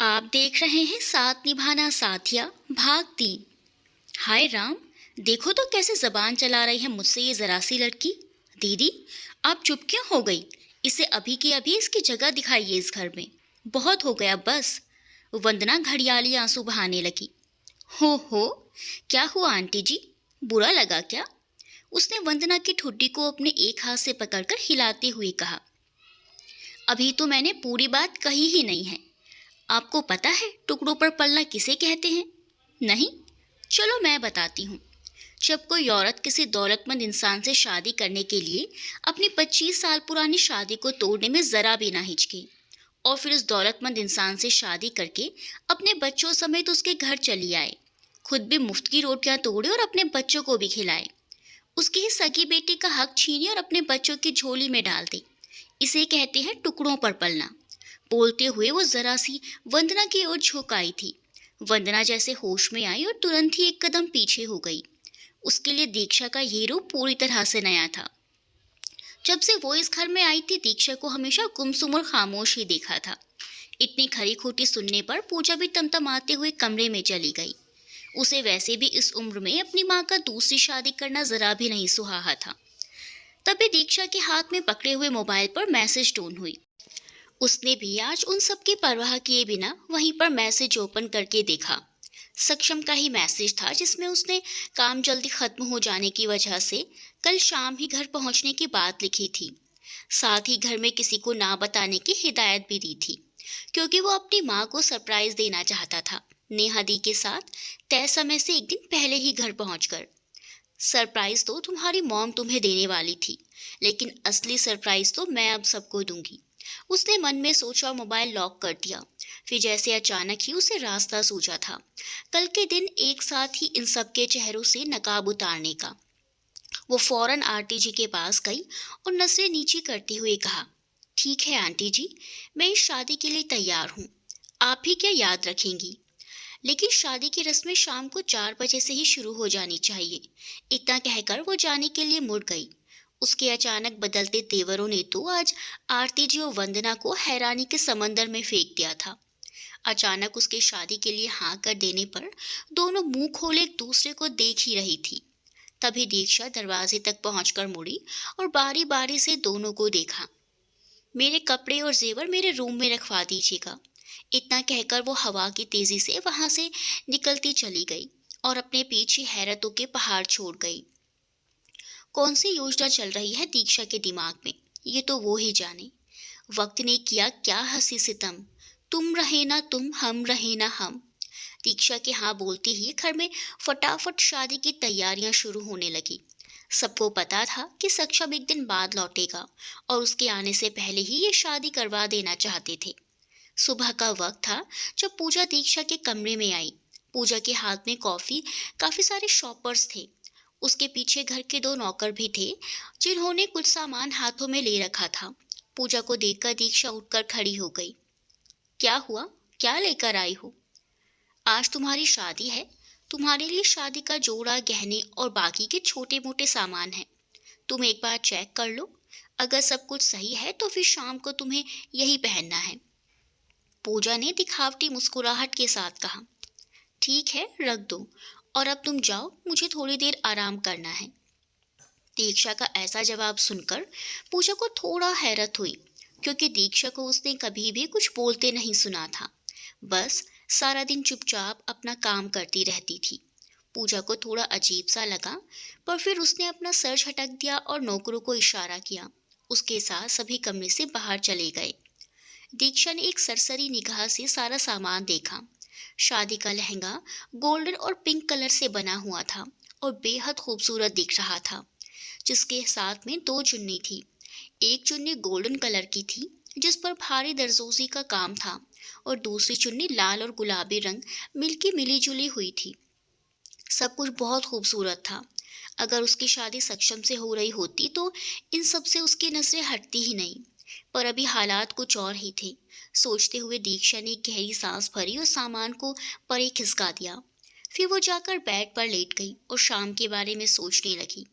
आप देख रहे हैं साथ निभाना साथिया भाग 3। हाय राम, देखो तो कैसे जबान चला रही है मुझसे ये जरा सी लड़की। दीदी, आप चुप क्यों हो गई? इसे अभी की अभी इसकी जगह दिखाइए इस घर में। बहुत हो गया बस। वंदना घड़ियाली आंसू बहाने लगी। हो, क्या हुआ आंटी जी? बुरा लगा क्या? उसने वंदना की ठुड्डी को अपने एक हाथ से पकड़कर हिलाते हुए कहा। अभी तो मैंने पूरी बात कही ही नहीं है। आपको पता है टुकड़ों पर पलना किसे कहते हैं? नहीं? चलो मैं बताती हूँ। जब कोई औरत किसी दौलतमंद इंसान से शादी करने के लिए अपनी 25 साल पुरानी शादी को तोड़ने में जरा भी ना हिचके और फिर उस दौलतमंद इंसान से शादी करके अपने बच्चों समेत उसके घर चली आए, खुद भी मुफ्त की रोटियां तोड़े और अपने बच्चों को भी खिलाए, उसकी ही सगी बेटी का हक छीने और अपने बच्चों की झोली में डाल दे, इसे कहते हैं टुकड़ों पर पलना। बोलते हुए वो जरा सी वंदना की ओर झुक आई थी। वंदना जैसे होश में आई और तुरंत ही एक कदम पीछे हो गई। उसके लिए दीक्षा का ये रूप पूरी तरह से नया था। जब से वो इस घर में आई थी, दीक्षा को हमेशा गुमसुम और खामोश ही देखा था। इतनी खरी खोटी सुनने पर पूजा भी तमतमाते हुए कमरे में चली गई। उसे वैसे भी इस उम्र में अपनी माँ का दूसरी शादी करना जरा भी नहीं सुहाहा था। तभी दीक्षा के हाथ में पकड़े हुए मोबाइल पर मैसेज टोन हुई। उसने भी आज उन सब की परवाह किए बिना वहीं पर मैसेज ओपन करके देखा। सक्षम का ही मैसेज था, जिसमें उसने काम जल्दी खत्म हो जाने की वजह से कल शाम ही घर पहुंचने की बात लिखी थी। साथ ही घर में किसी को ना बताने की हिदायत भी दी थी, क्योंकि वो अपनी माँ को सरप्राइज देना चाहता था, नेहा दी के साथ तय समय से एक दिन पहले ही घर पहुंचकर। सरप्राइज तो तुम्हारी मॉम तुम्हें देने वाली थी, लेकिन असली सरप्राइज तो मैं अब सबको दूंगी, उसने मन में सोचा। मोबाइल लॉक कर दिया। फिर जैसे अचानक ही उसे रास्ता सूझा था, कल के दिन एक साथ ही इन सबके चेहरों से नकाब उतारने का। वो फौरन आंटी जी के पास गई और नजरें नीची करते हुए कहा, ठीक है आंटी जी, मैं इस शादी के लिए तैयार हूँ। आप ही क्या याद रखेंगी, लेकिन शादी की रस्में शाम को 4 बजे से ही शुरू हो जानी चाहिए। इतना कहकर वो जाने के लिए मुड़ गई। उसके अचानक बदलते तेवरों ने तो आज आरती जी और वंदना को हैरानी के समंदर में फेंक दिया था। अचानक उसके शादी के लिए हाँ कर देने पर दोनों मुंह खोले एक दूसरे को देख ही रही थी। तभी दीक्षा दरवाजे तक पहुंचकर मुड़ी और बारी बारी से दोनों को देखा। मेरे कपड़े और जेवर मेरे रूम में रखवा दीजिएगा। इतना कहकर वो हवा की तेजी से वहां से निकलती चली गई और अपने पीछे हैरतों के पहाड़ छोड़ गई। कौन सी योजना चल रही है दीक्षा के दिमाग में, ये तो वो ही जाने। वक्त ने किया क्या हंसी सितम, तुम रहे ना तुम, हम रहे ना हम। दीक्षा के हाँ बोलते ही घर में फटाफट शादी की तैयारियां शुरू होने लगी। सबको पता था कि सक्षम एक दिन बाद लौटेगा और उसके आने से पहले ही ये शादी करवा देना चाहते थे। सुबह का वक्त था जब पूजा दीक्षा के कमरे में आई। पूजा के हाथ में कॉफी, काफी सारे शॉपर्स थे। उसके पीछे घर के 2 नौकर भी थे, जिन्होंने कुछ सामान हाथों में ले रखा था। पूजा को देखकर दीक्षा उठकर खड़ी हो गई। क्या हुआ, क्या लेकर आई हो? आज तुम्हारी शादी है, तुम्हारे लिए शादी का जोड़ा, गहने और बाकी के छोटे मोटे सामान हैं। तुम एक बार चेक कर लो, अगर सब कुछ सही है तो फिर शाम को तुम्हें यही पहनना है। पूजा ने दिखावटी मुस्कुराहट के साथ कहा। ठीक है, रख दो, और अब तुम जाओ, मुझे थोड़ी देर आराम करना है। दीक्षा का ऐसा जवाब सुनकर पूजा को थोड़ा हैरत हुई, क्योंकि दीक्षा को उसने कभी भी कुछ बोलते नहीं सुना था। बस सारा दिन चुपचाप अपना काम करती रहती थी। पूजा को थोड़ा अजीब सा लगा, पर फिर उसने अपना सर झटक दिया और नौकरों को इशारा किया। उसके साथ सभी कमरे से बाहर चले गए। दीक्षा ने एक सरसरी निगाह से सारा सामान देखा। शादी का लहंगा गोल्डन और पिंक कलर से बना हुआ था और बेहद खूबसूरत दिख रहा था, जिसके साथ में 2 चुन्नी थी। एक चुन्नी गोल्डन कलर की थी, जिस पर भारी दरजोजी का काम था, और दूसरी चुन्नी लाल और गुलाबी रंग मिलकी मिली जुली हुई थी। सब कुछ बहुत खूबसूरत था। अगर उसकी शादी सक्षम से हो रही होती तो इन सब से उसकी नजरें हटती ही नहीं, पर अभी हालात कुछ और ही थे। सोचते हुए दीक्षा ने गहरी सांस भरी और सामान को परे खिसका दिया। फिर वो जाकर बेड पर लेट गई और शाम के बारे में सोचने लगी।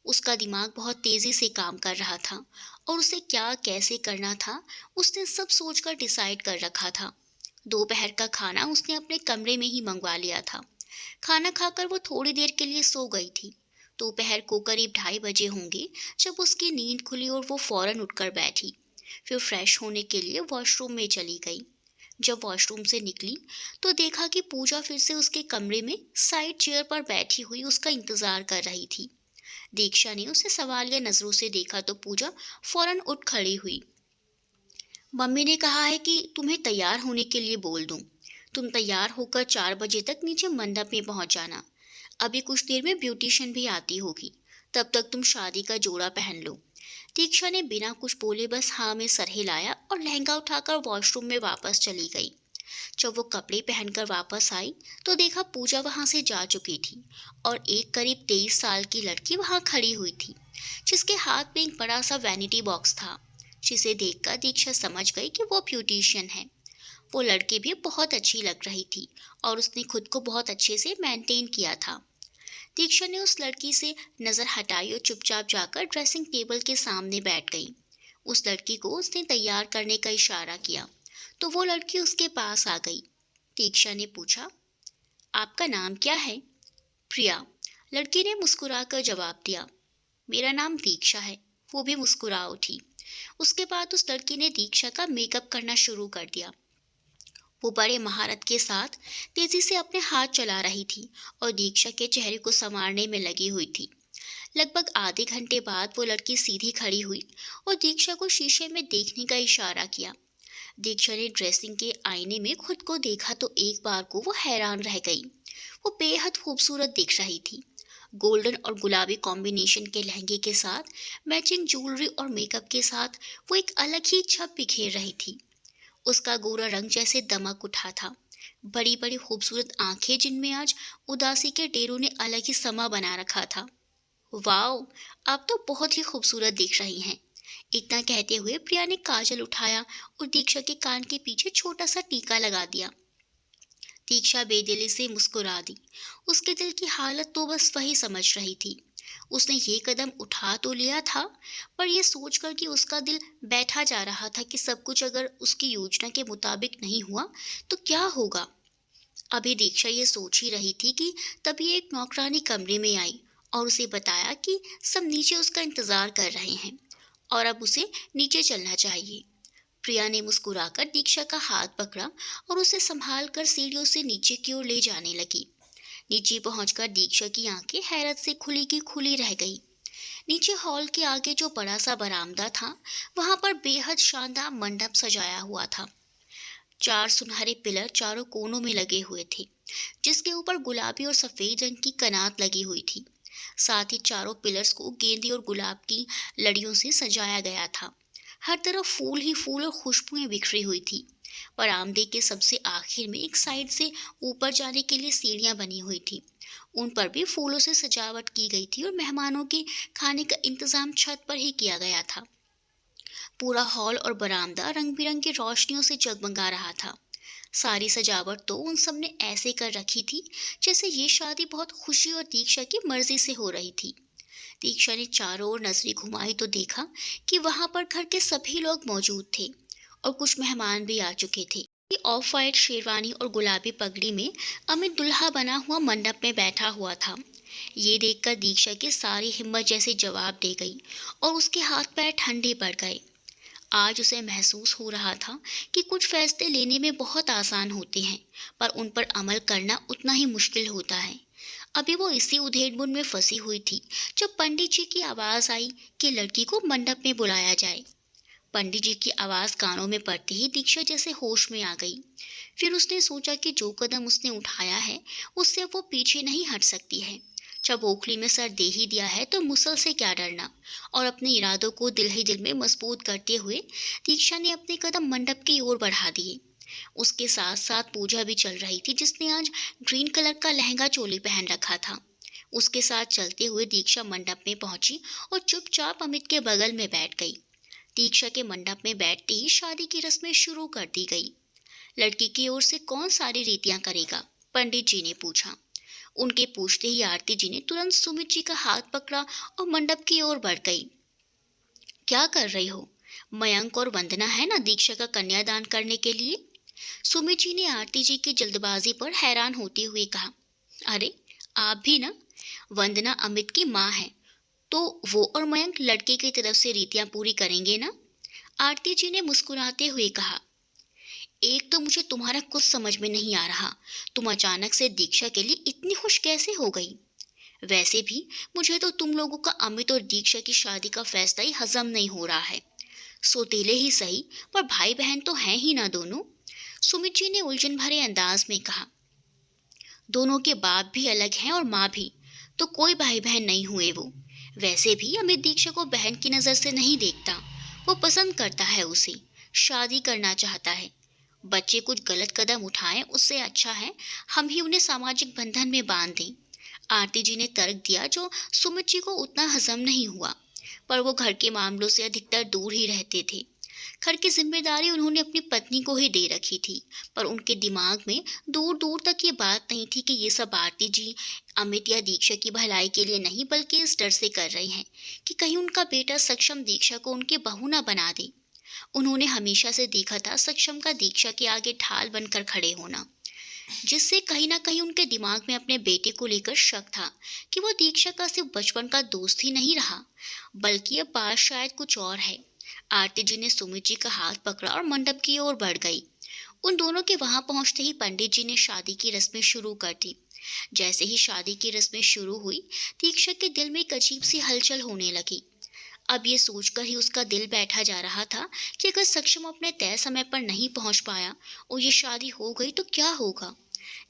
उसका दिमाग बहुत तेजी से काम कर रहा था और उसे क्या कैसे करना था, उसने सब सोचकर डिसाइड कर रखा था। दोपहर का खाना उसने अपने कमरे में ही मंगवा लिया था। खाना खाकर वो थोड़ी देर के लिए सो गई थी। दोपहर को करीब 2:30 बजे होंगे जब उसकी नींद खुली और वो फौरन उठकर बैठी। फिर फ्रेश होने के लिए वॉशरूम में चली गई। जब वॉशरूम से निकली तो देखा कि पूजा फिर से उसके कमरे में साइड चेयर पर बैठी हुई उसका इंतजार कर रही थी। दीक्षा ने उसे सवालिया नजरों से देखा तो पूजा फौरन उठ खड़ी हुई। मम्मी ने कहा है कि तुम्हें तैयार होने के लिए बोल दूं। तुम तैयार होकर 4 बजे तक नीचे मंडप में पहुंच जाना। अभी कुछ देर में ब्यूटिशियन भी आती होगी। तब तक तुम शादी का जोड़ा पहन लो। दीक्षा ने बिना कुछ बोले बस हाँ में सर हिलाया और लहंगा उठाकर वॉशरूम में वापस चली गई। जब वो कपड़े पहनकर वापस आई तो देखा पूजा वहां से जा चुकी थी और एक करीब 23 साल की लड़की वहां खड़ी हुई थी, जिसके हाथ में एक बड़ा सा वैनिटी बॉक्स था। जिसे देखकर दीक्षा समझ गई कि वो ब्यूटिशियन है। वो लड़की भी बहुत अच्छी लग रही थी और उसने खुद को बहुत अच्छे से मेंटेन किया था। दीक्षा ने उस लड़की से नजर हटाई और चुपचाप जाकर ड्रेसिंग टेबल के सामने बैठ गई। उस लड़की को उसने तैयार करने का इशारा किया तो वो लड़की उसके पास आ गई। दीक्षा ने पूछा, आपका नाम क्या है? प्रिया। लड़की ने मुस्कुराकर जवाब दिया। मेरा नाम दीक्षा है। वो भी मुस्कुरा उठी। उसके बाद उस लड़की ने दीक्षा का मेकअप करना शुरू कर दिया। वो बड़े महारत के साथ तेजी से अपने हाथ चला रही थी और दीक्षा के चेहरे को संवारने में लगी हुई थी। लगभग आधे घंटे बाद वो लड़की सीधी खड़ी हुई और दीक्षा को शीशे में देखने का इशारा किया। दीक्षा ने ड्रेसिंग के आईने में खुद को देखा तो एक बार को वो हैरान रह गई। वो बेहद खूबसूरत दिख रही थी। गोल्डन और गुलाबी कॉम्बिनेशन के लहंगे के साथ मैचिंग ज्वेलरी और मेकअप के साथ वो एक अलग ही छब बिखेर रही थी। उसका गोरा रंग जैसे दमक उठा था। बड़ी बड़ी खूबसूरत आंखें जिनमें आज उदासी के डेरों ने अलग ही समा बना रखा था। वाओ, आप तो बहुत ही खूबसूरत दिख रही हैं। इतना कहते हुए प्रिया ने काजल उठाया और दीक्षा के कान के पीछे छोटा सा टीका लगा दिया। दीक्षा बेदिली से मुस्कुरा दी। उसके दिल की हालत तो बस वही समझ रही थी। उसने ये कदम उठा तो लिया था, पर यह सोचकर कि उसका दिल बैठा जा रहा था कि सब कुछ अगर उसकी योजना के मुताबिक नहीं हुआ तो क्या होगा। अभी दीक्षा ये सोच ही रही थी कि तभी एक नौकरानी कमरे में आई और उसे बताया कि सब नीचे उसका इंतजार कर रहे हैं और अब उसे नीचे चलना चाहिए। प्रिया ने मुस्कुराकर दीक्षा का हाथ पकड़ा और उसे संभाल कर सीढ़ियों से नीचे की ओर ले जाने लगी। नीचे पहुंचकर दीक्षा की आंखें हैरत से खुली की खुली रह गई। नीचे हॉल के आगे जो बड़ा सा बरामदा था, वहां पर बेहद शानदार मंडप सजाया हुआ था। 4 सुनहरे पिलर चारों कोनों में लगे हुए थे, जिसके ऊपर गुलाबी और सफेद रंग की कनात लगी हुई थी। साथ ही चारों पिलर्स को गेंदे और गुलाब की लड़ियों से सजाया गया था। हर तरफ फूल ही फूल और खुशबुएं बिखरी हुई थी। बरामदे के सबसे आखिर में एक साइड से ऊपर जाने के लिए सीढ़ियां बनी हुई थी। उन पर भी फूलों से सजावट की गई थी और मेहमानों के खाने का इंतजाम छत पर ही किया गया था। पूरा हॉल और बरामदा रंग बिरंगी रोशनियों से जगमगा रहा था। सारी सजावट तो उन सब ने ऐसे कर रखी थी जैसे ये शादी बहुत खुशी और दीक्षा की मर्जी से हो रही थी। दीक्षा ने चारों ओर नजरें घुमाई तो देखा कि वहां पर घर के सभी लोग मौजूद थे और कुछ मेहमान भी आ चुके थे। ऑफ वाइट शेरवानी और गुलाबी पगड़ी में अमित दुल्हा बना हुआ मंडप में बैठा हुआ था। ये देखकर दीक्षा की सारी हिम्मत जैसे जवाब दे गई और उसके हाथ पैर ठंडे पड़ गए। आज उसे महसूस हो रहा था कि कुछ फैसले लेने में बहुत आसान होते हैं, पर उन पर अमल करना उतना ही मुश्किल होता है। अभी वो इसी उधेड़-बुन में फंसी हुई थी जब पंडित जी की आवाज आई कि लड़की को मंडप में बुलाया जाए। पंडित जी की आवाज कानों में पड़ते ही दीक्षा जैसे होश में आ गई। फिर उसने सोचा कि जो कदम उसने उठाया है उससे वो पीछे नहीं हट सकती है। जब ओखली में सर दे ही दिया है तो मुसल से क्या डरना। और अपने इरादों को दिल ही दिल में मजबूत करते हुए दीक्षा ने अपने कदम मंडप की ओर बढ़ा दिए। उसके साथ साथ पूजा भी चल रही थी, जिसने आज ग्रीन कलर का लहंगा चोली पहन रखा था। उसके साथ चलते हुए दीक्षा मंडप में पहुंची और चुपचाप अमित के बगल में बैठ गई। दीक्षा के मंडप में बैठते ही शादी की रस्में शुरू कर दी गई। लड़की की ओर से कौन सारी रीतियां करेगा? पंडित जी ने पूछा। उनके पूछते ही आरती जी ने तुरंत सुमित जी का हाथ पकड़ा और मंडप की ओर बढ़ गई। क्या कर रही हो? मयंक और वंदना है ना दीक्षा का कन्यादान करने के लिए? सुमित जी ने आरती जी की जल्दबाजी पर हैरान होते हुए कहा, अरे आप भी ना? वंदना अमित की माँ है, तो वो और मयंक लड़के की तरफ से रीतियां पूरी करेंगे ना? आरती जी ने मुस्कुराते हुए कहा, एक तो मुझे तुम्हारा कुछ समझ में नहीं आ रहा, तुम अचानक से दीक्षा के लिए इतनी खुश कैसे हो गई? वैसे भी मुझे तो तुम लोगों का अमित और दीक्षा की शादी का फैसला ही हजम नहीं हो रहा है। सौतेले ही सही, पर भाई बहन तो हैं ही ना दोनों। सुमित जी ने उलझन भरे अंदाज में कहा, दोनों के बाप भी अलग हैं और माँ भी, तो कोई भाई बहन नहीं हुए वो। वैसे भी अमित दीक्षा को बहन की नज़र से नहीं देखता, वो पसंद करता है उसे, शादी करना चाहता है। बच्चे कुछ गलत कदम उठाएं उससे अच्छा है हम ही उन्हें सामाजिक बंधन में बांध दें। आरती जी ने तर्क दिया जो सुमित जी को उतना हजम नहीं हुआ, पर वो घर के मामलों से अधिकतर दूर ही रहते थे। घर की जिम्मेदारी उन्होंने अपनी पत्नी को ही दे रखी थी, पर उनके दिमाग में दूर दूर तक ये बात नहीं थी कि ये सब आरती जी अमित या दीक्षा की भलाई के लिए नहीं बल्कि इस डर से कर रही हैं कि कहीं उनका बेटा सक्षम दीक्षा को उनकी बहू ना बना दे। उन्होंने हमेशा से देखा था सक्षम का दीक्षा के आगे ढाल बनकर खड़े होना, जिससे कहीं ना कहीं उनके दिमाग में अपने बेटे को लेकर शक था कि वो दीक्षा का सिर्फ बचपन का दोस्त ही नहीं रहा, बल्कि अब बात शायद कुछ और है। आरती जी ने सुमित जी का हाथ पकड़ा और मंडप की ओर बढ़ गई। उन दोनों के वहां पहुंचते ही पंडित जी ने शादी की रस्में शुरू कर दी। जैसे ही शादी की रस्में शुरू हुई, दीक्षा के दिल में एक अजीब सी हलचल होने लगी। अब ये सोचकर ही उसका दिल बैठा जा रहा था कि अगर सक्षम अपने तय समय पर नहीं पहुंच पाया और ये शादी हो गई तो क्या होगा।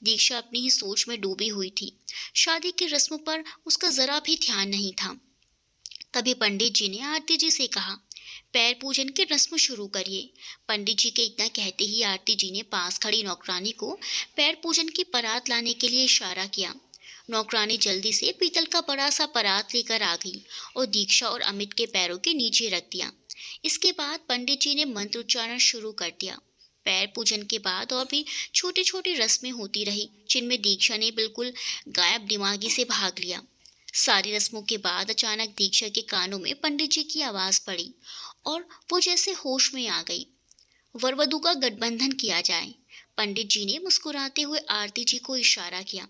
दीक्षा अपनी ही सोच में डूबी हुई थी, शादी की रस्मों पर उसका जरा भी ध्यान नहीं था। तभी पंडित जी ने आरती जी से कहा, पैर पूजन की रस्म शुरू करिए। पंडित जी के इतना कहते ही आरती जी ने पास खड़ी नौकरानी को पैर पूजन की परात लाने के लिए इशारा किया। नौकरानी जल्दी से पीतल का बड़ा सा परात लेकर आ गई और दीक्षा और अमित के पैरों के नीचे रख दिया। इसके बाद पंडित जी ने मंत्र उच्चारण शुरू कर दिया। पैर पूजन के बाद और भी छोटी छोटी रस्में होती रही, जिनमें दीक्षा ने बिल्कुल गायब दिमागी से भाग लिया। सारी रस्मों के बाद अचानक दीक्षा के कानों में पंडित जी की आवाज पड़ी और वो जैसे होश में आ गई। वर वधू का गठबंधन किया जाए। पंडित जी ने मुस्कुराते हुए आरती जी को इशारा किया।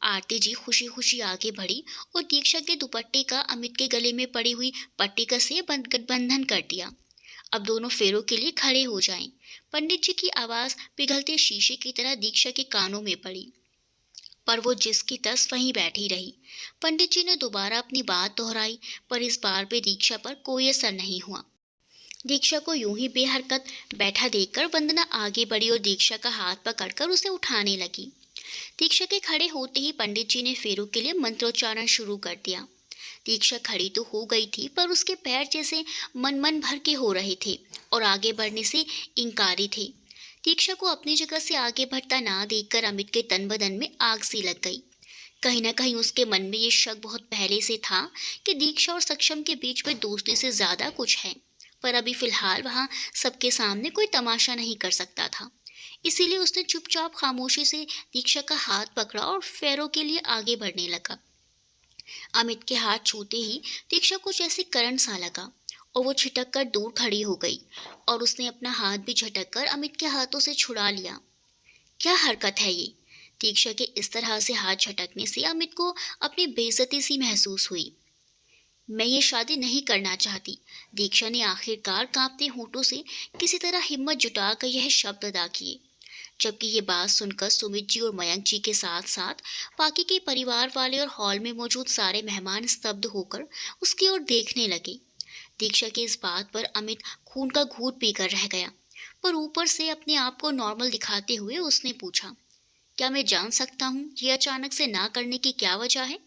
आरती जी खुशी खुशी आगे बढ़ी और दीक्षा के दुपट्टे का अमित के गले में पड़ी हुई पट्टिका से गठबंधन कर दिया। अब दोनों फेरों के लिए खड़े हो जाएं। पंडित जी की आवाज पिघलते शीशे की तरह दीक्षा के कानों में पड़ी, पर वो जिसकी तस वहीं बैठी रही। पंडित जी ने दोबारा अपनी बात दोहराई, पर इस बार भी दीक्षा पर कोई असर नहीं हुआ। दीक्षा को यूं ही बेहरकत बैठा देखकर वंदना आगे बढ़ी और दीक्षा का हाथ पकड़कर उसे उठाने लगी। दीक्षा के खड़े होते ही पंडित जी ने फेरों के लिए मंत्रोच्चारण शुरू कर दिया। दीक्षा खड़ी तो हो गई थी, पर उसके पैर जैसे मन मन भर के हो रहे थे और आगे बढ़ने से इंकारी थे। दीक्षा को अपनी जगह से आगे बढ़ता ना देखकर अमित के तन बदन में आग सी लग गई। कहीं ना कहीं उसके मन में ये शक बहुत पहले से था कि दीक्षा और सक्षम के बीच में दोस्ती से ज्यादा कुछ है, पर अभी फिलहाल वहां सबके सामने कोई तमाशा नहीं कर सकता था। इसीलिए उसने चुपचाप खामोशी से दीक्षा का हाथ पकड़ा और फेरों के लिए आगे बढ़ने लगा। अमित के हाथ छूते ही दीक्षा को जैसे करंट सा लगा और वो छिटक कर दूर खड़ी हो गई और उसने अपना हाथ भी झटक कर अमित के हाथों से छुड़ा लिया। क्या हरकत है ये? दीक्षा के इस तरह से हाथ झटकने से अमित को अपनी बेइज्जती सी महसूस हुई। मैं ये शादी नहीं करना चाहती। दीक्षा ने आखिरकार कांपते होठों से किसी तरह हिम्मत जुटाकर यह शब्द अदा किए। जबकि ये बात सुनकर सुमित जी और मयंक जी के साथ साथ बाकी के परिवार वाले और हॉल में मौजूद सारे मेहमान स्तब्ध होकर उसकी ओर देखने लगे। दीक्षा की इस बात पर अमित खून का घूंट पीकर रह गया, पर ऊपर से अपने आप को नॉर्मल दिखाते हुए उसने पूछा, क्या मैं जान सकता हूँ ये अचानक से ना करने की क्या वजह है?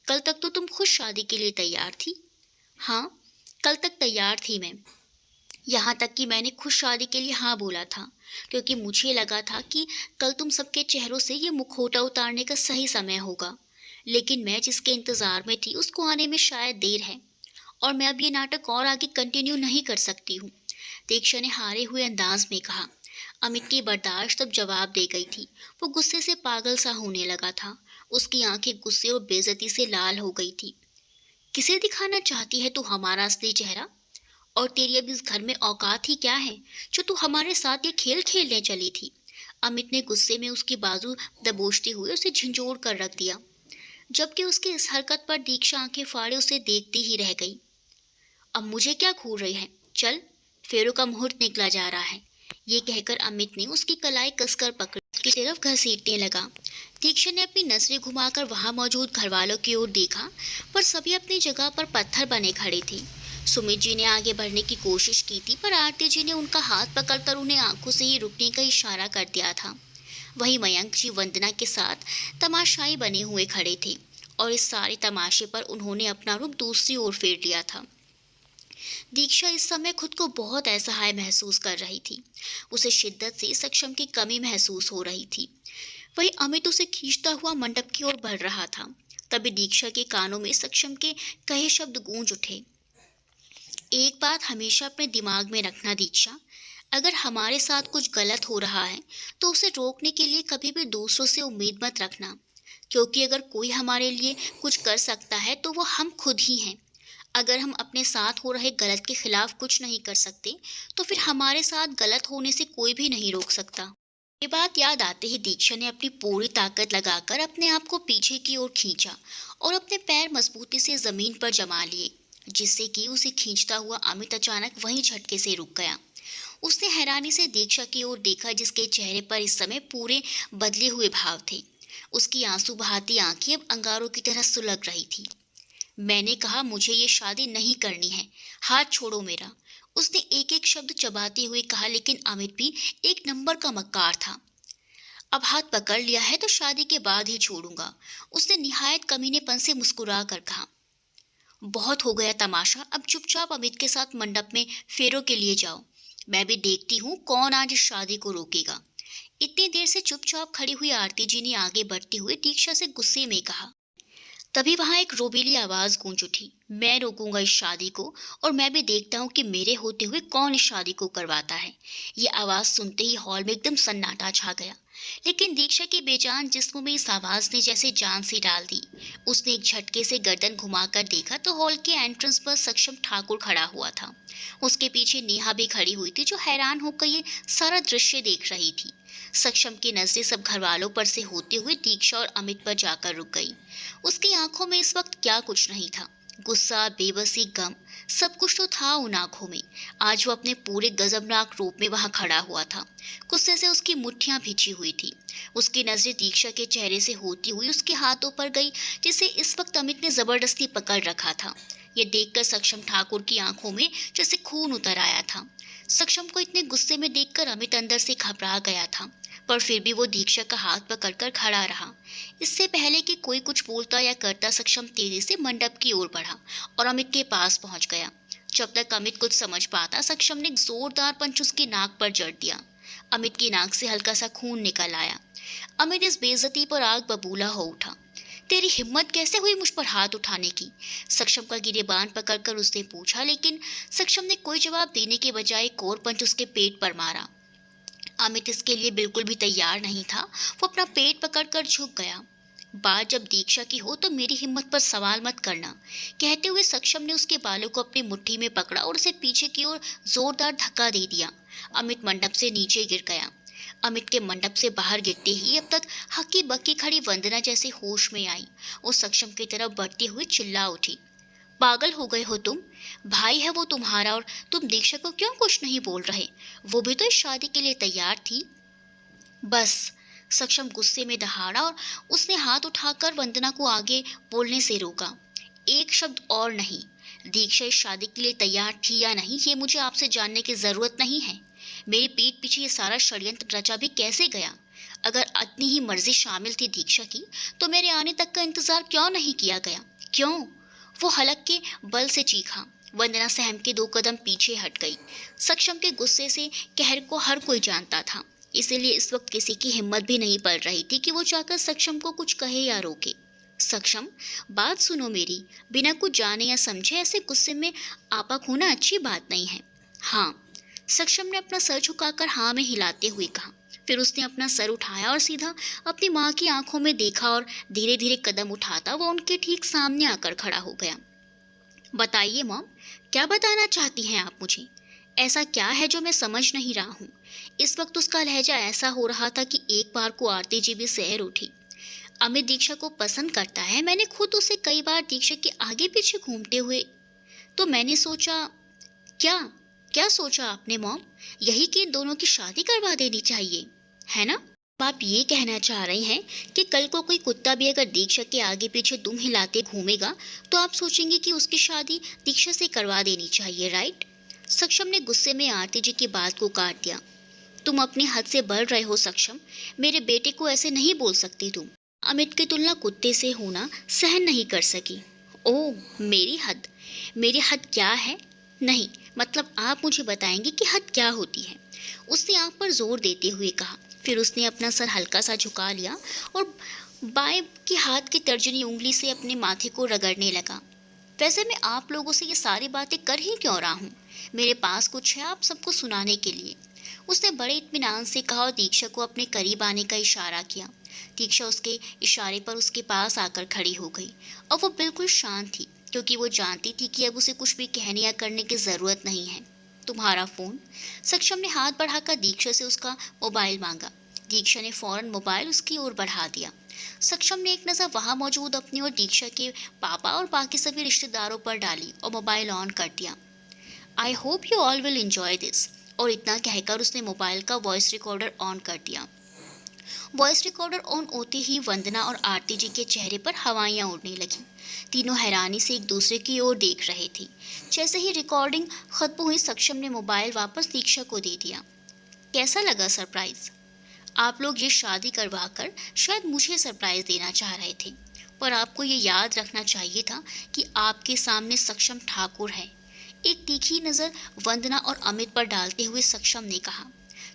कल तक तो तुम खुद शादी के लिए तैयार थी। हाँ, कल तक तैयार थी मैं। यहाँ तक कि मैंने खुद शादी के लिए हाँ बोला था, क्योंकि मुझे लगा था कि कल तुम सबके चेहरों से ये मुखौटा उतारने का सही समय होगा। लेकिन मैं जिसके इंतजार में थी उसको आने में शायद देर है और मैं अब ये नाटक और आगे कंटिन्यू नहीं कर सकती हूँ। दीक्षा ने हारे हुए अंदाज में कहा। अमित की बर्दाश्त अब जवाब दे गई थी। वो गुस्से से पागल सा होने लगा था। उसकी आंखें गुस्से और बेइज्जती से लाल हो गई थी। किसे दिखाना चाहती है तू हमारा असली चेहरा? और तेरी अब इस घर में औकात ही क्या है जो तू हमारे साथ ये खेल खेलने चली थी। अमित ने गुस्से में उसकी बाजू दबोचते हुए उसे झंझोड़ कर रख दिया, जबकि उसकी इस हरकत पर दीक्षा आंखें फाड़े उसे देखती ही रह गई। अब मुझे क्या घूर रही है, चल, फेरों का मुहूर्त निकला जा रहा है। ये कहकर अमित ने उसकी कलाई कसकर पकड़ी, की तरफ घसीटने लगा। दीक्षा ने अपनी नजरें घुमाकर वहां मौजूद घरवालों की ओर देखा, पर सभी अपनी जगह पर पत्थर बने खड़े थे। सुमित जी ने आगे बढ़ने की कोशिश की थी, पर आरती जी ने उनका हाथ पकड़कर उन्हें आंखों से ही रुकने का इशारा कर दिया था। वहीं मयंक जी वंदना के साथ तमाशाई बने हुए खड़े थे, और इस सारे तमाशे पर उन्होंने अपना रुख दूसरी ओर फेर लिया था। दीक्षा इस समय खुद को बहुत असहाय महसूस कर रही थी। उसे शिद्दत से सक्षम की कमी महसूस हो रही थी। वहीं अमित उसे खींचता हुआ मंडप की ओर बढ़ रहा था। तभी दीक्षा के कानों में सक्षम के कहे शब्द गूंज उठे, एक बात हमेशा अपने दिमाग में रखना दीक्षा, अगर हमारे साथ कुछ गलत हो रहा है तो उसे रोकने के लिए कभी भी दूसरों से उम्मीद मत रखना, क्योंकि अगर कोई हमारे लिए कुछ कर सकता है तो वो हम खुद ही हैं। अगर हम अपने साथ हो रहे गलत के खिलाफ कुछ नहीं कर सकते तो फिर हमारे साथ गलत होने से कोई भी नहीं रोक सकता। ये बात याद आते ही दीक्षा ने अपनी पूरी ताकत लगाकर अपने आप को पीछे की ओर खींचा और अपने पैर मजबूती से जमीन पर जमा लिए, जिससे कि उसे खींचता हुआ अमित अचानक वहीं झटके से रुक गया। उसने हैरानी से दीक्षा की ओर देखा, जिसके चेहरे पर इस समय पूरे बदले हुए भाव थे। उसकी आंसू बहाती आंखें अब अंगारों की तरह सुलग रही थी। मैंने कहा मुझे ये शादी नहीं करनी है, हाथ छोड़ो मेरा, उसने एक एक शब्द चबाते हुए कहा, लेकिन अमित भी एक नंबर का मक्कार था। अब हाथ पकड़ लिया है तो शादी के बाद ही छोड़ूंगा, उसने निहायत कमीनेपन से मुस्कुरा कर कहा। बहुत हो गया तमाशा, अब चुपचाप अमित के साथ मंडप में फेरों के लिए जाओ, मैं भी देखती हूँ कौन आज इस शादी को रोकेगा। इतनी देर से चुपचाप खड़ी हुई आरती जी ने आगे बढ़ते हुए दीक्षा से गुस्से में कहा। तभी वहां एक रोबीली आवाज गूंज उठी, मैं रोकूंगा इस शादी को, और मैं भी देखता हूँ कि मेरे होते हुए कौन इस शादी को करवाता है। ये आवाज सुनते ही हॉल में एकदम सन्नाटा छा गया, लेकिन दीक्षा के बेजान जिस्म में इस आवाज ने जैसे जान सी डाल दी। उसने एक झटके से गर्दन घुमाकर देखा तो हॉल के एंट्रेंस पर सक्षम ठाकुर खड़ा हुआ था। उसके पीछे नेहा भी खड़ी हुई थी, जो हैरान होकर ये सारा दृश्य देख रही थी। सक्षम की नजरें सब घरवालों पर से होते हुए दीक्षा और अमित पर जाकर रुक गई। उसकी आंखों में इस वक्त क्या कुछ नहीं था, गुस्सा, बेबसी, गम, सब कुछ तो था उन आंखों में। आज वो अपने पूरे गजबनाक रूप में वहां खड़ा हुआ था। गुस्से से उसकी मुट्ठियां भिजी हुई थी। उसकी नजरें दीक्षा के चेहरे से होती हुई उसके हाथों पर गई, जिसे इस वक्त अमित ने जबरदस्ती पकड़ रखा था। ये देखकर सक्षम ठाकुर की आंखों में जैसे खून उतर आया था। सक्षम को इतने गुस्से में देखकर अमित अंदर से घबरा गया था, पर फिर भी वो दीक्षा का हाथ पकड़कर खड़ा रहा। इससे पहले कि कोई कुछ बोलता या करता, सक्षम तेजी से मंडप की ओर बढ़ा और अमित के पास पहुंच गया। जब तक अमित कुछ समझ पाता, सक्षम ने एक जोरदार पंच उसकी नाक पर जड़ दिया। अमित की नाक से हल्का सा खून निकल आया। अमित इस बेइज्जती पर आग बबूला हो उठा। तेरी हिम्मत कैसे हुई मुझ पर हाथ उठाने की? सक्षम का गिरेबान पकड़कर उसने पूछा, लेकिन सक्षम ने कोई जवाब देने के बजाय एक और पंच उसके पेट पर मारा। अमित इसके लिए बिल्कुल भी तैयार नहीं था। वो अपना पेट पकड़कर झुक गया। बात जब दीक्षा की हो तो मेरी हिम्मत पर सवाल मत करना, कहते हुए सक्षम ने उसके बालों को अपनी मुट्ठी में पकड़ा और उसे पीछे की ओर जोरदार धक्का दे दिया। अमित मंडप से नीचे गिर गया। अमित के मंडप से बाहर गिरते ही अब तक हक्की बक्की खड़ी वंदना जैसे होश में आई और सक्षम की तरफ बढ़ते हुए चिल्ला उठी, पागल हो गए हो तुम? भाई है वो तुम्हारा, और तुम दीक्षा को क्यों कुछ नहीं बोल रहे? वो भी तो इस शादी के लिए तैयार थी। बस, सक्षम गुस्से में दहाड़ा और उसने हाथ उठाकर वंदना को आगे बोलने से रोका। एक शब्द और नहीं। दीक्षा इस शादी के लिए तैयार थी या नहीं, ये मुझे आपसे जानने की जरूरत नहीं है। मेरी पीठ पीछे ये सारा षड्यंत्र रचा भी कैसे गया? अगर इतनी ही मर्जी शामिल थी दीक्षा की, तो मेरे आने तक का इंतजार क्यों नहीं किया गया? क्यों? वो हलक के बल से चीखा। वंदना सहम के 2 कदम पीछे हट गई। सक्षम के गुस्से से कहर को हर कोई जानता था, इसीलिए इस वक्त किसी की हिम्मत भी नहीं पड़ रही थी कि वो जाकर सक्षम को कुछ कहे या रोके। सक्षम, बात सुनो मेरी, बिना कुछ जाने या समझे ऐसे गुस्से में आपा होना अच्छी बात नहीं है। हाँ, सक्षम ने अपना सर झुकाकर हाँ में हिलाते हुए कहा। फिर उसने अपना सर उठाया और सीधा अपनी माँ की आंखों में देखा और धीरे धीरे कदम उठाता वो उनके ठीक सामने आकर खड़ा हो गया। बताइए मॉम, क्या बताना चाहती हैं आप मुझे? ऐसा क्या है जो मैं समझ नहीं रहा हूँ? इस वक्त उसका लहजा ऐसा हो रहा था कि एक बार को आरती जी भी सहर उठी। अमित दीक्षा को पसंद करता है, मैंने खुद उसे कई बार दीक्षा के आगे पीछे घूमते हुए, तो मैंने सोचा। क्या? क्या सोचा आपने मॉम? यही कि इन दोनों की शादी करवा देनी चाहिए, है ना? आप ये कहना चाह रही हैं कि कल को कोई कुत्ता भी अगर दीक्षा के आगे पीछे दुम हिलाते घूमेगा तो आप सोचेंगे कि उसकी शादी दीक्षा से करवा देनी चाहिए, राइट? सक्षम ने गुस्से में आरती जी की बात को काट दिया। तुम अपनी हद से बढ़ रहे हो सक्षम, मेरे बेटे को ऐसे नहीं बोल सकती तुम। अमित की तुलना कुत्ते से होना सहन नहीं कर सकी। ओह, मेरी हद? मेरी हद क्या है? नहीं, मतलब आप मुझे बताएंगे कि हद क्या होती है? उसने आंख पर जोर देते हुए कहा। फिर उसने अपना सर हल्का सा झुका लिया और बाएं के हाथ की तर्जनी उंगली से अपने माथे को रगड़ने लगा। वैसे मैं आप लोगों से ये सारी बातें कर ही क्यों रहा हूँ? मेरे पास कुछ है आप सबको सुनाने के लिए। उसने बड़े इत्मीनान से कहा और दीक्षा को अपने करीब आने का इशारा किया। दीक्षा उसके इशारे पर उसके पास आकर खड़ी हो गई और वो बिल्कुल शांत थी, क्योंकि वो जानती थी कि अब उसे कुछ भी कहने या करने की जरूरत नहीं है। तुम्हारा फोन? सक्षम ने हाथ बढ़ाकर दीक्षा से उसका मोबाइल मांगा। दीक्षा ने फौरन मोबाइल उसकी ओर बढ़ा दिया। सक्षम ने एक नजर वहां मौजूद अपनी और दीक्षा के पापा और बाकी सभी रिश्तेदारों पर डाली और मोबाइल ऑन कर दिया। I hope you all will enjoy this. और इतना कहकर उसने मोबाइल का वॉइस रिकॉर्डर ऑन कर दिया। वॉइस रिकॉर्डर ऑन होते ही वंदना और आरती जी के चेहरे पर हवाइयां उड़ने लगीं। तीनों हैरानी से एक दूसरे की ओर देख रहे थे। जैसे ही रिकॉर्डिंग खत्म हुई, सक्षम ने मोबाइल वापस दीक्षा को दे दिया। कैसा लगा सरप्राइज? आप लोग ये शादी करवाकर शायद मुझे सरप्राइज देना चाह रहे थे, पर आपको ये याद रखना चाहिए था कि आपके सामने सक्षम ठाकुर है। एक तीखी नजर वंदना और अमित पर डालते हुए सक्षम ने कहा,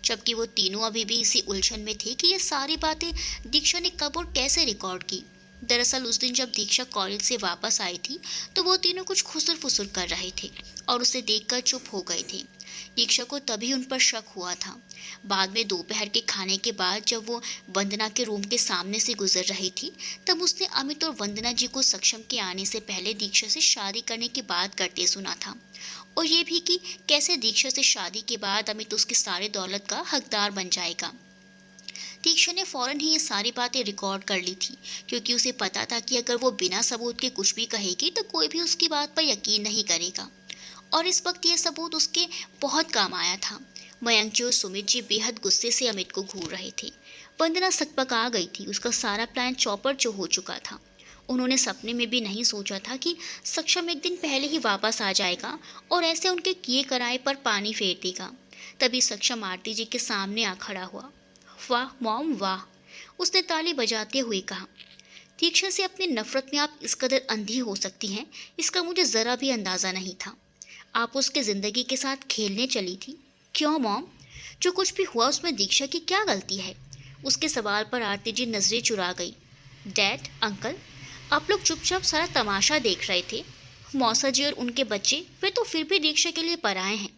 जबकि वो तीनों अभी भी इसी उलझन में थे कि ये सारी बातें दीक्षा ने कब और कैसे रिकॉर्ड की। दरअसल उस दिन जब दीक्षा कॉलेज से वापस आई थी तो वो तीनों कुछ खुसर फुसर कर रहे थे और उसे देखकर चुप हो गए थे। दीक्षा को तभी उन पर शक हुआ था। बाद में दोपहर के खाने के बाद जब वो वंदना के रूम के सामने से गुजर रही थी, तब उसने अमित और वंदना जी को सक्षम के आने से पहले दीक्षा से शादी करने की बात करते सुना था, और ये भी कि कैसे दीक्षा से शादी के बाद अमित उसकी सारी दौलत का हकदार बन जाएगा। दीक्षा ने फौरन ही ये सारी बातें रिकॉर्ड कर ली थी, क्योंकि उसे पता था कि अगर वो बिना सबूत के कुछ भी कहेगी तो कोई भी उसकी बात पर यकीन नहीं करेगा। और इस वक्त यह सबूत उसके बहुत काम आया था। मयंक जी और सुमित जी बेहद गुस्से से अमित को घूर रहे थे। वंदना सकपका गई थी। उसका सारा प्लान चौपट जो हो चुका था। उन्होंने सपने में भी नहीं सोचा था कि सक्षम एक दिन पहले ही वापस आ जाएगा और ऐसे उनके किए कराए पर पानी फेर देगा। तभी सक्षम आरती जी के सामने आ खड़ा हुआ। वाह मॉम वाह, उसने ताली बजाते हुए कहा। दीक्षा से अपनी नफरत में आप इस कदर अंधी हो सकती हैं, इसका मुझे जरा भी अंदाजा नहीं था। आप उसके जिंदगी के साथ खेलने चली थी। क्यों मॉम? जो कुछ भी हुआ उसमें दीक्षा की क्या गलती है? उसके सवाल पर आरती जी नजरें चुरा गई। डैड, अंकल, आप लोग चुपचाप सारा तमाशा देख रहे थे। मौसा जी और उनके बच्चे वे तो फिर भी दीक्षा के लिए पराए हैं,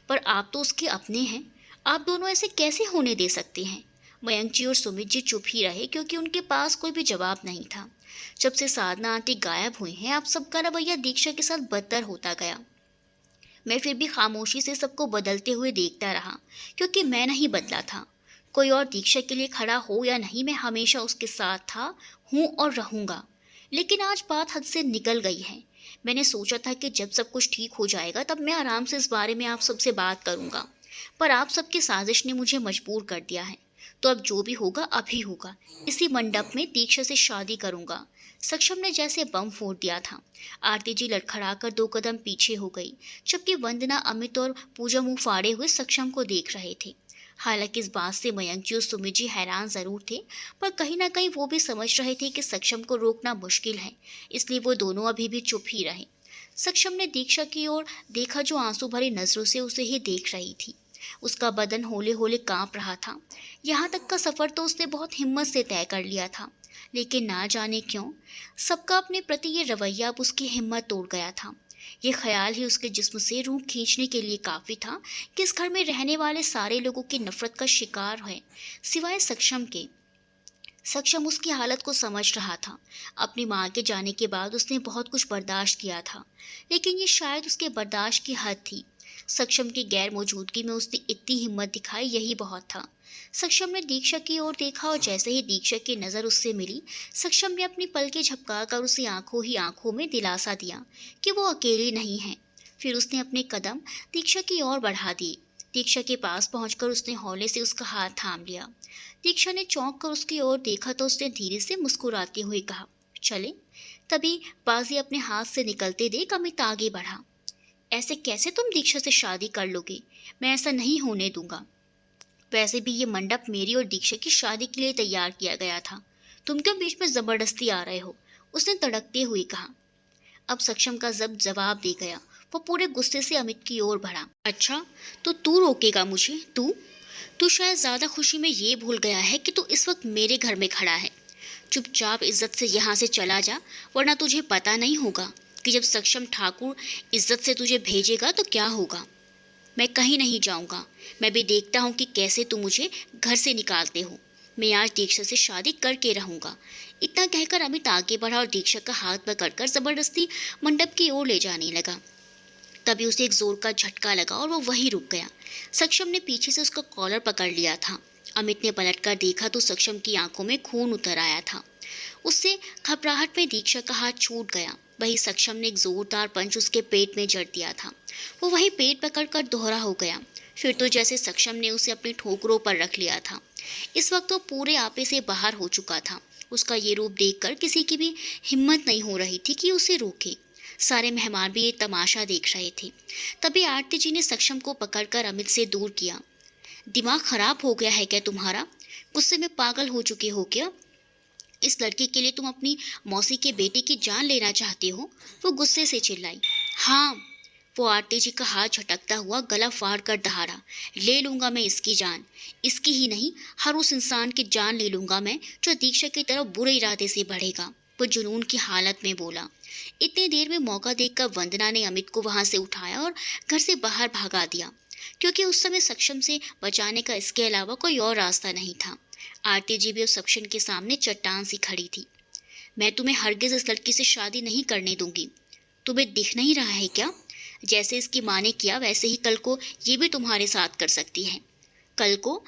पर आप तो उसके अपने हैं। आप दोनों ऐसे कैसे होने दे सकते हैं? मयंक जी और सुमित जी चुप ही रहे, क्योंकि उनके पास कोई भी जवाब नहीं था। जब से साधना आंटी गायब हुई हैं, आप सबका रवैया दीक्षा के साथ बदतर होता गया। मैं फिर भी खामोशी से सबको बदलते हुए देखता रहा, क्योंकि मैं नहीं बदला था। कोई और दीक्षा के लिए खड़ा हो या नहीं, मैं हमेशा उसके साथ था, हूँ और रहूँगा। लेकिन आज बात हद से निकल गई है। मैंने सोचा था कि जब सब कुछ ठीक हो जाएगा तब मैं आराम से इस बारे में आप सबसे बात करूँगा, पर आप सबकी साजिश ने मुझे मजबूर कर दिया है। तो अब जो भी होगा अभी होगा। इसी मंडप में दीक्षा से शादी करूँगा। सक्षम ने जैसे बम फोड़ दिया था। आरती जी लड़खड़ाकर 2 कदम पीछे हो गई, जबकि वंदना, अमित और पूजा मुंह फाड़े हुए सक्षम को देख रहे थे। हालांकि इस बात से मयंक जी और सुमित जी हैरान जरूर थे, पर कहीं ना कहीं वो भी समझ रहे थे कि सक्षम को रोकना मुश्किल है, इसलिए वो दोनों अभी भी चुप ही रहे। सक्षम ने दीक्षा की ओर देखा, जो आंसू भरी नजरों से उसे ही देख रही थी। उसका बदन होले होले कांप रहा था। यहाँ तक का सफर तो उसने बहुत हिम्मत से तय कर लिया था, लेकिन ना जाने क्यों सबका अपने प्रति ये रवैया अब उसकी हिम्मत तोड़ गया था। ये ख्याल ही उसके जिस्म से रूह खींचने के लिए काफी था कि इस घर में रहने वाले सारे लोगों की नफरत का शिकार है, सिवाय सक्षम के। सक्षम उसकी हालत को समझ रहा था। अपनी माँ के जाने के बाद उसने बहुत कुछ बर्दाश्त किया था, लेकिन ये शायद उसके बर्दाश्त की हद थी। सक्षम की गैर मौजूदगी में उसने इतनी हिम्मत दिखाई, यही बहुत था। सक्षम ने दीक्षा की ओर देखा और जैसे ही दीक्षा की नज़र उससे मिली, सक्षम ने अपनी पलकें झपकाकर उसे आंखों ही आंखों में दिलासा दिया कि वो अकेली नहीं है। फिर उसने अपने कदम दीक्षा की ओर बढ़ा दिए। दीक्षा के पास पहुंचकर उसने हौले से उसका हाथ थाम लिया। दीक्षा ने चौंक कर उसकी ओर देखा तो उसने धीरे से मुस्कुराते हुए कहा, चले। तभी बाजी अपने हाथ से निकलते देख अमित आगे बढ़ा। ऐसे कैसे तुम दीक्षा से शादी कर लोगे? मैं ऐसा नहीं होने दूंगा। वैसे भी ये मंडप मेरी और दीक्षा की शादी के लिए तैयार किया गया था। तुम क्यों बीच में जबरदस्ती आ रहे हो? उसने तड़कते हुए कहा। अब सक्षम का जवाब दे गया। वो पूरे गुस्से से अमित की ओर बढ़ा। अच्छा, तो तू रोकेगा मुझे? तू शायद ज्यादा खुशी में ये भूल गया है कि तू इस वक्त मेरे घर में खड़ा है। चुपचाप इज्जत से यहाँ से चला जा, वरना तुझे पता नहीं होगा कि जब सक्षम ठाकुर इज्जत से तुझे भेजेगा तो क्या होगा। मैं कहीं नहीं जाऊंगा। मैं भी देखता हूँ कि कैसे तुम मुझे घर से निकालते हो। मैं आज दीक्षा से शादी करके रहूंगा। इतना कहकर अमित आगे बढ़ा और दीक्षा का हाथ पकड़कर जबरदस्ती मंडप की ओर ले जाने लगा। तभी उसे एक जोर का झटका लगा और वो वहीं रुक गया। सक्षम ने पीछे से उसका कॉलर पकड़ लिया था। अमित ने पलटकर देखा तो सक्षम की आंखों में खून उतर आया था। उससे घबराहट में दीक्षा का हाथ छूट गया। वही सक्षम ने एक जोरदार पंच उसके पेट में जड़ दिया था। वो वही पेट पकड़कर दोहरा हो गया। फिर तो जैसे सक्षम ने उसे अपनी ठोकरों पर रख लिया था। इस वक्त वो पूरे आपे से बाहर हो चुका था। उसका ये रूप देखकर किसी की भी हिम्मत नहीं हो रही थी कि उसे रोके। सारे मेहमान भी ये तमाशा देख रहे थे। तभी आरती जी ने सक्षम को पकड़कर अमित से दूर किया। दिमाग खराब हो गया है क्या तुम्हारा? गुस्से में पागल हो चुके हो क्या? इस लड़की के लिए तुम अपनी मौसी के बेटे की जान लेना चाहते हो? वो गुस्से से चिल्लाई। हाँ। वो आरती जी का हाथ झटकता हुआ गला फाड़ कर दहाड़ा। ले लूंगा मैं इसकी जान। इसकी ही नहीं, हर उस इंसान की जान ले लूंगा मैं जो दीक्षा की तरफ बुरे इरादे से बढ़ेगा। वो जुनून की हालत में बोला। इतनी देर में मौका देखकर वंदना ने अमित को वहां से उठाया और घर से बाहर भगा दिया, क्योंकि उस समय सक्षम से बचाने का इसके अलावा कोई और रास्ता नहीं था। आरती जी भी उस सक्षम के सामने चट्टान सी खड़ी थी। मैं तुम्हें हरगिज इस लड़की से शादी नहीं करने दूंगी। तुम्हें दिख नहीं रहा है क्या? जैसे इसकी माँ ने किया वैसे ही कल को ये भी तुम्हारे साथ कर सकती है। कल को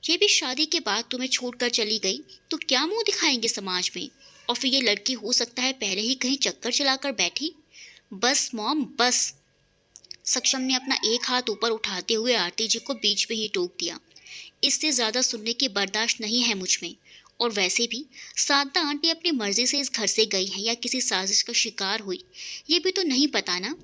ये भी शादी के बाद तुम्हें छोड़कर चली गई तो क्या मुंह दिखाएंगे समाज में? और फिर ये लड़की हो सकता है पहले ही कहीं चक्कर चलाकर बैठी। बस मॉम, बस। सक्षम ने अपना एक हाथ ऊपर उठाते हुए आरती जी को बीच में ही टोक दिया। इससे ज्यादा सुनने की बर्दाश्त नहीं है मुझ में। और वैसे भी सारदा आंटी अपनी मर्जी से इस घर से गई है या किसी साजिश का शिकार हुई, ये भी तो नहीं पता ना।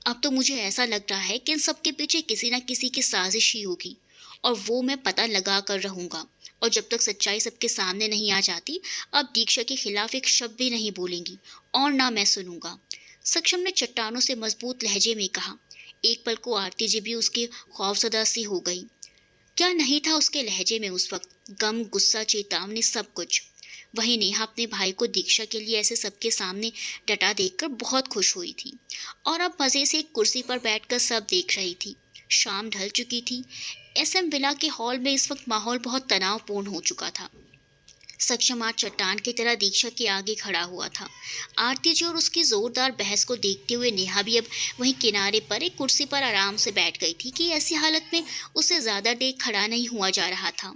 अब तो मुझे ऐसा लग रहा है कि इन सब के पीछे किसी न किसी की साजिश ही होगी, और वो मैं पता लगा कर रहूंगा। और जब तक सच्चाई सबके सामने नहीं आ जाती, अब दीक्षा के खिलाफ एक शब्द भी नहीं बोलेंगी और ना मैं सुनूंगा। सक्षम ने चट्टानों से मजबूत लहजे में कहा। एक पल को आरती जी भी उसकी खौफजदा सी हो गई। क्या नहीं था उसके लहजे में उस वक्त? गम, गुस्सा, चेतावनी, सब कुछ। वहीं नेहा अपने भाई को दीक्षा के लिए ऐसे सबके सामने डटा देखकर बहुत खुश हुई थी और अब मजे से एक कुर्सी पर बैठकर सब देख रही थी। शाम ढल चुकी थी। एसएम विला के हॉल में इस वक्त माहौल बहुत तनावपूर्ण हो चुका था। सक्षम आज चट्टान की तरह दीक्षा के आगे खड़ा हुआ था। आरती जी और उसकी जोरदार बहस को देखते हुए नेहा भी अब वहीं किनारे पर एक कुर्सी पर आराम से बैठ गई थी कि ऐसी हालत में उसे ज्यादा देर खड़ा नहीं हुआ जा रहा था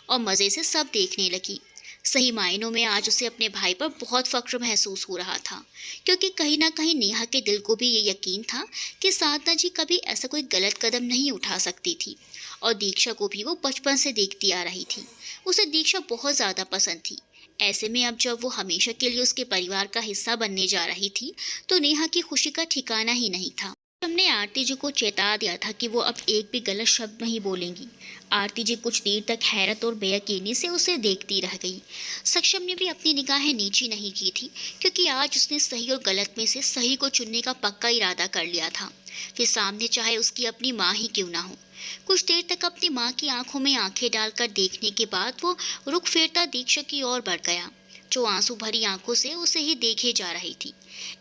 और मजे से सब देखने लगी। सही मायनों में आज उसे अपने भाई पर बहुत फख्र महसूस हो रहा था, क्योंकि कहीं ना कहीं नेहा के दिल को भी ये यकीन था कि साधना जी कभी ऐसा कोई गलत कदम नहीं उठा सकती थी। और दीक्षा को भी वो बचपन से देखती आ रही थी। उसे दीक्षा बहुत ज़्यादा पसंद थी। ऐसे में अब जब वो हमेशा के लिए उसके परिवार का हिस्सा बनने जा रही थी तो नेहा की खुशी का ठिकाना ही नहीं था। हमने आरती जी को चेता दिया था कि वो अब एक भी गलत शब्द नहीं बोलेंगी। आरती जी कुछ देर तक हैरत और बेयकीनी से उसे देखती रह गई। सक्षम ने भी अपनी निगाहें नीची नहीं की थी, क्योंकि आज उसने सही और गलत में से सही को चुनने का पक्का इरादा कर लिया था, फिर सामने चाहे उसकी अपनी माँ ही क्यों ना हो। कुछ देर तक अपनी माँ की आंखों में आंखें डालकर देखने के बाद वो रुख फेरता दीक्षा की ओर बढ़ गया, जो आंसू भरी आंखों से उसे ही देखे जा रही थी।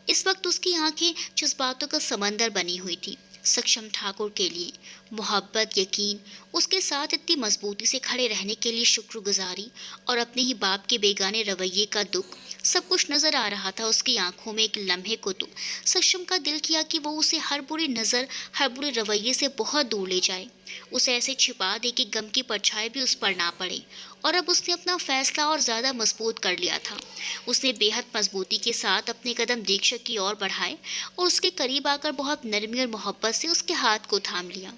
इस वक्त उसकी आंखें जज्बातों का समंदर बनी हुई थी। सक्षम ठाकुर के लिए मोहब्बत, यकीन, उसके साथ इतनी मजबूती से खड़े रहने के लिए शुक्रगुजारी और अपने ही बाप के बेगाने रवैये का दुख, सब कुछ नजर आ रहा था उसकी आंखों में। एक लम्हे को तो सक्षम का दिल किया कि वो उसे हर बुरी नजर, हर बुरे रवैये से बहुत दूर ले जाए, उसे ऐसे छिपा दे कि गम की परछाई भी उस पर ना पड़े। और अब उसने अपना फैसला और ज्यादा मजबूत कर लिया था। उसने बेहद मजबूती के साथ अपने कदम दीक्षा की ओर बढ़ाए और उसके करीब आकर बहुत नरमी और मोहब्बत से उसके हाथ को थाम लिया।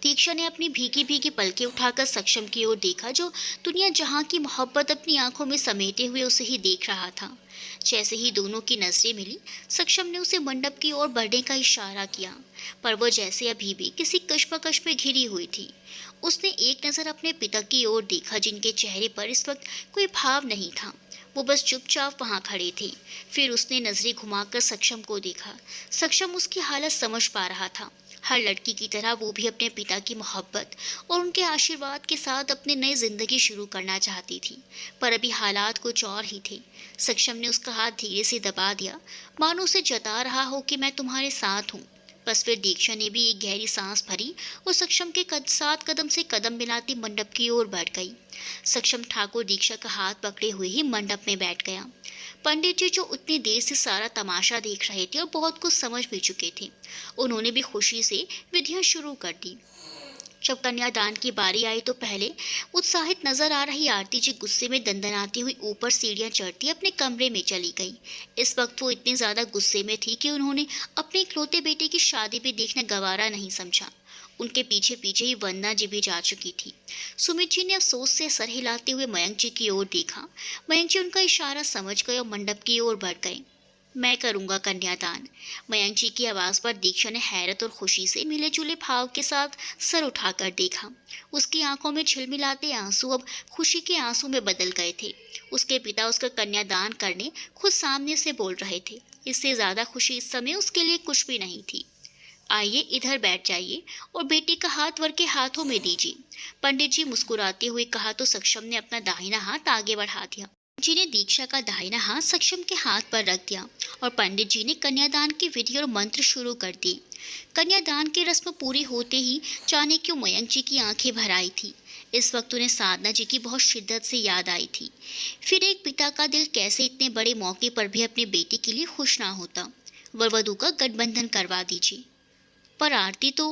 दीक्षा ने अपनी भीगी भीगी पलकें उठाकर सक्षम की ओर देखा, जो दुनिया जहां की मोहब्बत अपनी आंखों में समेटे हुए उसे ही देख रहा था। जैसे ही दोनों की नजरें मिली, सक्षम ने उसे मंडप की ओर बढ़ने का इशारा किया, पर वह जैसे अभी भी किसी कश्मकश में घिरी हुई थी। उसने एक नजर अपने पिता की ओर देखा, जिनके चेहरे पर इस वक्त कोई भाव नहीं था, वो बस चुपचाप वहां खड़े थे। फिर उसने नजरें घुमाकर सक्षम को देखा। सक्षम उसकी हालत समझ पा रहा था। हर लड़की की तरह वो भी अपने पिता की मोहब्बत और उनके आशीर्वाद के साथ अपनी नई जिंदगी शुरू करना चाहती थी, पर अभी हालात कुछ और ही थे। सक्षम ने उसका हाथ धीरे से दबा दिया, मानो उसे जता रहा हो कि मैं तुम्हारे साथ हूँ। बस फिर दीक्षा ने भी एक गहरी सांस भरी और सक्षम के साथ कदम से कदम मिलाती मंडप की ओर बढ़ गई। सक्षम ठाकुर दीक्षा का हाथ पकड़े हुए ही मंडप में बैठ गया। पंडित जी, जो उतनी देर से सारा तमाशा देख रहे थे और बहुत कुछ समझ भी चुके थे, उन्होंने भी खुशी से विधियां शुरू कर दी। जब कन्यादान की बारी आई तो पहले उत्साहित नजर आ रही आरती जी गुस्से में दंदनाती हुई ऊपर सीढ़ियां चढ़ती अपने कमरे में चली गई। इस वक्त वो इतनी ज्यादा गुस्से में थी कि उन्होंने अपने इकलौते बेटे की शादी भी देखना गवारा नहीं समझा। उनके पीछे पीछे ही वंदना जी भी जा चुकी थी। सुमित जी ने अफसोस से सर हिलाते हुए मयंक जी की ओर देखा। मयंक जी उनका इशारा समझ गए और मंडप की ओर बढ़ गए। मैं करूंगा कन्यादान। मयंक जी की आवाज पर दीक्षा ने हैरत और खुशी से मिले जुले भाव के साथ सर उठाकर देखा। उसकी आंखों में झिलमिलाते आंसू अब खुशी के आंसू में बदल गए थे। उसके पिता उसका कन्यादान करने खुद सामने से बोल रहे थे। इससे ज्यादा खुशी इस समय उसके लिए कुछ भी नहीं थी। आइए, इधर बैठ जाइए और बेटी का हाथ वर के हाथों में दीजिए, पंडित जी मुस्कुराते हुए कहा तो सक्षम ने अपना दाहिना हाथ आगे बढ़ा दिया। जी ने दीक्षा का दाहिना हाथ सक्षम के हाथ पर रख दिया और पंडित जी ने कन्यादान की विधि और मंत्र शुरू कर दिए। कन्यादान की रस्म पूरी होते ही जाने क्यों मयंक जी की आंखें भर आई थी। इस वक्त उन्हें साधना जी की बहुत शिद्दत से याद आई थी। फिर एक पिता का दिल कैसे इतने बड़े मौके पर भी अपने बेटे के लिए खुश ना होता। वर वधू का गठबंधन करवा दीजिए। पर आरती तो,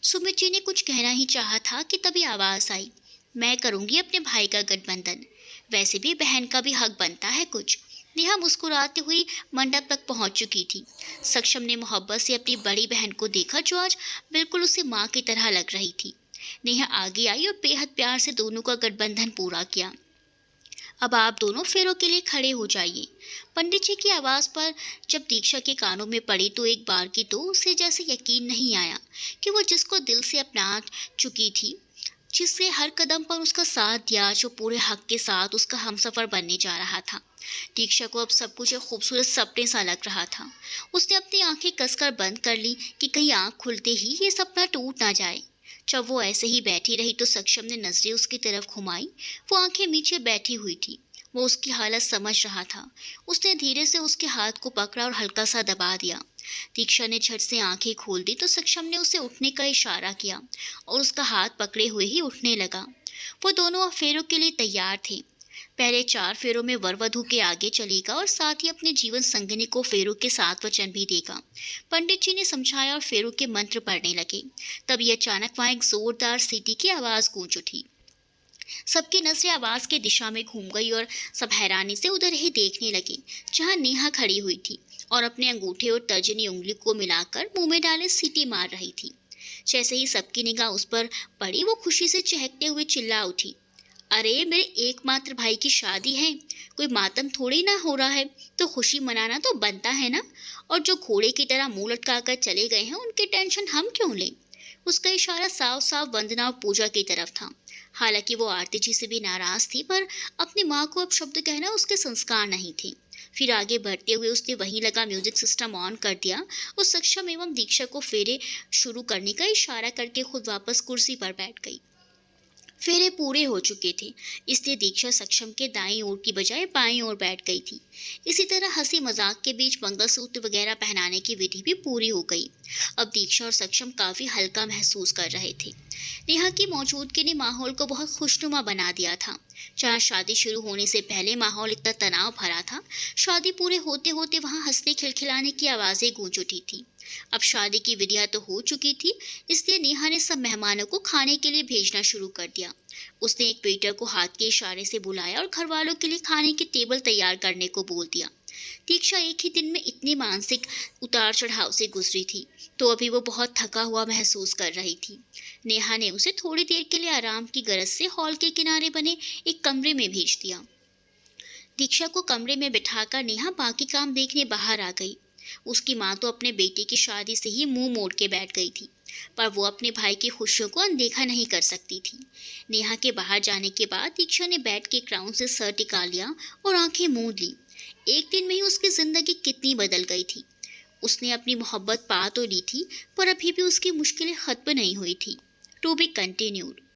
सुमित जी ने कुछ कहना ही चाहा था कि तभी आवाज आई, मैं करूंगी अपने भाई का गठबंधन, वैसे भी बहन का भी हक बनता है कुछ। नेहा मुस्कुराती हुई मंडप तक पहुंच चुकी थी। सक्षम ने मोहब्बत से अपनी बड़ी बहन को देखा, जो आज बिल्कुल उसे माँ की तरह लग रही थी। नेहा आगे आई और बेहद प्यार से दोनों का गठबंधन पूरा किया। अब आप दोनों फेरों के लिए खड़े हो जाइए। पंडित जी की आवाज पर जब दीक्षा के कानों में पड़ी तो एक बार की तो उसे जैसे यकीन नहीं आया कि वो जिसको दिल से अपना चुकी थी, जिससे हर कदम पर उसका साथ दिया, जो पूरे हक के साथ उसका हमसफर बनने जा रहा था। दीक्षा को अब सब कुछ एक खूबसूरत सपने सा लग रहा था। उसने अपनी आंखें कसकर बंद कर ली कि कहीं आंख खुलते ही ये सपना टूट ना जाए। जब वो ऐसे ही बैठी रही तो सक्षम ने नजरें उसकी तरफ घुमाई। वो आंखें नीचे बैठी हुई थी। वो उसकी हालत समझ रहा था। उसने धीरे से उसके हाथ को पकड़ा और हल्का सा दबा दिया। दीक्षा ने झट से आंखें खोल दी तो सक्षम ने उसे उठने का इशारा किया और उसका हाथ पकड़े हुए ही उठने लगा। वो दोनों अब फेरों के लिए तैयार थे। पहले 4 फेरों में वर वधू के आगे चलेगा और साथ ही अपने जीवन संगिनी को फेरों के 7 वचन भी देगा। पंडित जी ने समझाया और फेरों के मंत्र पढ़ने लगे। तभी अचानक वहां एक जोरदार सीटी की आवाज गूंज उठी। सबकी नजरें आवाज की दिशा में घूम गई और सब हैरानी से उधर ही देखने लगे जहां नेहा खड़ी हुई थी और अपने अंगूठे और तर्जनी उंगली को मिलाकर मुंह में डाले सीटी मार रही थी। जैसे ही सबकी निगाह उस पर पड़ी, वो खुशी से चहकते हुए चिल्ला उठी, अरे मेरे एकमात्र भाई की शादी है, कोई मातम थोड़ी ना हो रहा है, तो खुशी मनाना तो बनता है ना। और जो घोड़े की तरह मुंह लटका कर चले गए हैं, उनकी टेंशन हम क्यों लें। उसका इशारा साफ साफ वंदना और पूजा की तरफ था। हालांकि वो आरती जी से भी नाराज थी, पर अपनी माँ को अब शब्द कहना उसके संस्कार नहीं थे। फिर आगे बढ़ते हुए उसने वहीं लगा म्यूजिक सिस्टम ऑन कर दिया और सक्षम एवं दीक्षा को फेरे शुरू करने का इशारा करके खुद वापस कुर्सी पर बैठ गई। फेरे पूरे हो चुके थे, इसलिए दीक्षा सक्षम के दाईं ओर की बजाय बाईं ओर बैठ गई थी। इसी तरह हंसी मजाक के बीच मंगलसूत्र वगैरह पहनाने की विधि भी पूरी हो गई। अब दीक्षा और सक्षम काफी हल्का महसूस कर रहे थे। नेहा की मौजूदगी ने माहौल को बहुत खुशनुमा बना दिया था। जहाँ शादी शुरू होने से पहले माहौल इतना तनाव भरा था, शादी पूरे होते होते वहाँ हंसने खिलखिलाने की आवाजें गूंज उठी थी। अब शादी की विधियां तो हो चुकी थी, इसलिए नेहा ने सब मेहमानों को खाने के लिए भेजना शुरू कर दिया। उसने एक वेटर को हाथ के इशारे से बुलाया और घर वालों के लिए खाने की टेबल तैयार करने को बोल दिया। दीक्षा एक ही दिन में इतने मानसिक उतार चढ़ाव से गुजरी थी, तो अभी वो बहुत थका हुआ महसूस कर रही थी। नेहा ने उसे थोड़ी देर के लिए आराम की गरज से हॉल के किनारे बने एक कमरे में भेज दिया। दीक्षा को कमरे में बिठाकर नेहा बाकी काम देखने बाहर आ गई। उसकी माँ तो अपने बेटे की शादी से ही मुंह मोड़ के बैठ गई थी, पर वो अपने भाई की खुशियों को अनदेखा नहीं कर सकती थी। नेहा के बाहर जाने के बाद दीक्षा ने बैठ के क्राउन से सर टिका लिया और आंखें मूंद ली। एक दिन में ही उसकी जिंदगी कितनी बदल गई थी। उसने अपनी मोहब्बत पा तो ली थी, पर अभी भी उसकी मुश्किलें खत्म नहीं हुई थी। To be continued.